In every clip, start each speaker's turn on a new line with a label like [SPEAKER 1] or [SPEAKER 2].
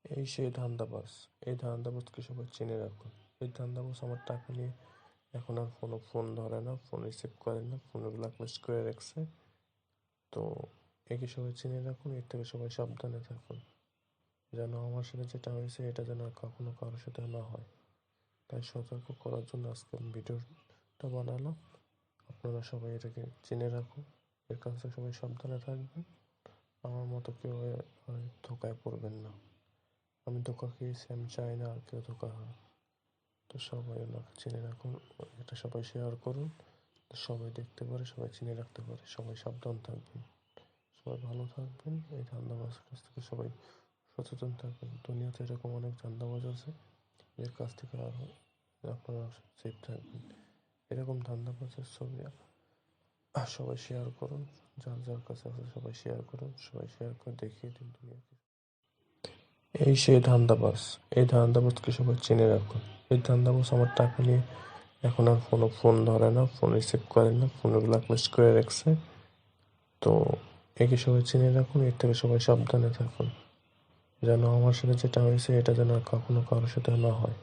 [SPEAKER 1] এই সেই ধান্দাবাজ। এই ধান্দাবাজকে সবাই চিনে রাখুন। এই ধান্দাবাজ আমার টাকা নিয়ে এখন আর ফোন ধরে না, ফোন রিসিভ করে না, ফোনে ব্ল্যাকলিস্ট করে রাখছে। তো একে সবাই চিনে রাখুন, এর থেকে সবাই সাবধানে থাকুন, যেন আমার সাথে যেটা হয়েছে এটা যেন আর কখনো কারোর সাথে না হয়। তাই সতর্ক করার জন্য আজকে আমি ভিডিওটা বানালাম। আপনারা সবাই এটাকে চিনে রাখুন, এর কাছ থেকে সবাই সাবধানে থাকবেন। আমার মতো কেউ আর ধোকায় পড়বেন না। আমি ধোকা খেয়েছি, আমি চাই না আর কেউ ধোকা হয়। তো সবাই ওনাকে চিনে রাখুন, এটা সবাই শেয়ার করুন, সবাই দেখতে পারে, সবাই চিনে রাখতে পারে। সবাই সাবধান থাকবেন, সবাই ভালো থাকবেন। এই ধান্দাবাজের কাছ থেকে সবাই সচেতন থাকবেন। দুনিয়াতে এরকম অনেক ধান্দাবাজ আছে, এর কাছ থেকে আরও আপনারা সেফ থাকবেন। এরকম ধান্দাবাজের ছবি সবাই শেয়ার করুন, যার যার কাছে আছে সবাই শেয়ার করুন, সবাই শেয়ার করে দেখিয়ে দিন দুনিয়াকে। এই সেই ধান্দাবাজ। এই ধান্দাবাজকে সবাই চিনে রাখুন। এই ধান্দাবাজ আমার টাকা নিয়ে এখন আর ফোন ধরে না, ফোন রিসিভ করে না, ফোনে ব্ল্যাকলিস্ট করে রাখছে। তো একে সবাই চিনে রাখুন, এর থেকে সবাই সাবধানে থাকুন, যেন আমার সাথে যেটা হয়েছে এটা যেন আর কখনো কারোর সাথে না হয়।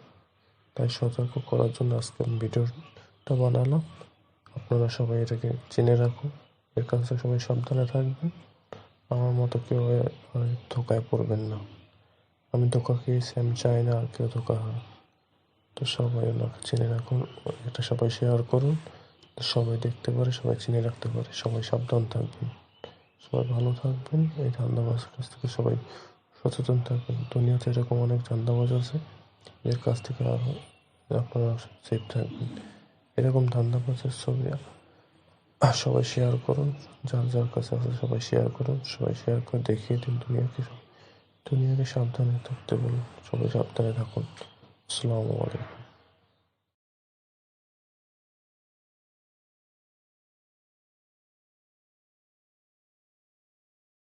[SPEAKER 1] তাই সতর্ক করার জন্য আজকে আমি ভিডিওটা বানালাম। আপনারা সবাই এটাকে চিনে রাখুন, এর কাছ থেকে সবাই সাবধানে থাকবেন। আমার মতো কেউ আর ধোকায় পড়বেন না। আমি ধোকা খেয়েছি, আমি চাই না আর কেউ ধোকা হয়। তো সবাই ওনাকে চিনে রাখুন, এটা সবাই শেয়ার করুন, সবাই দেখতে পারে, সবাই চিনে রাখতে পারে। সবাই সাবধান থাকবেন, সবাই ভালো থাকবেন। এই ধান্দাবাজের কাছ থেকে সবাই সচেতন থাকবেন। দুনিয়াতে এরকম অনেক ধান্দাবাজ আছে, এর কাছ থেকে আরও আপনারা সেফ থাকবেন। এরকম ধান্দাবাজের ছবি সবাই শেয়ার করুন, যার যার কাছে আছে সবাই শেয়ার করুন, সবাই শেয়ার করে দেখিয়ে দিন দুনিয়াকে সাবধানে থাকতে বলুন। সবাই সাবধানে থাকুন। আসসালামু আলাইকুম।